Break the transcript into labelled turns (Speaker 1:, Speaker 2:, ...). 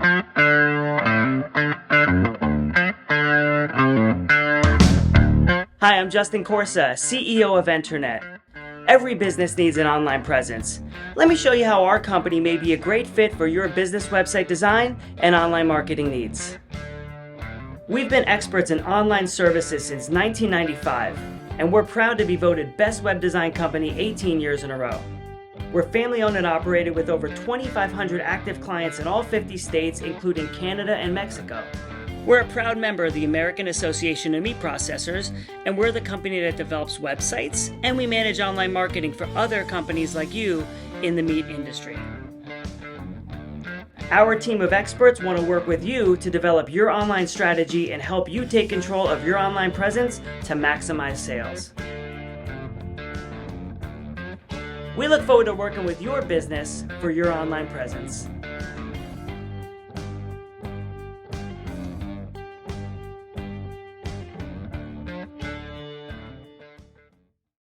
Speaker 1: Hi, I'm Justin Corsa, CEO of Internet. Every business needs an online presence. Let me show you how our company may be a great fit for your business website design and online marketing needs. We've been experts in online services since 1995, and we're proud to be voted Best Web Design Company 18 years in a row. We're family-owned and operated with over 2,500 active clients in all 50 states, including Canada and Mexico. We're a proud member of the American Association of Meat Processors, and we're the company that develops websites, and we manage online marketing for other companies like you in the meat industry. Our team of experts want to work with you to develop your online strategy and help you take control of your online presence to maximize sales. We look forward to working with your business for your online presence.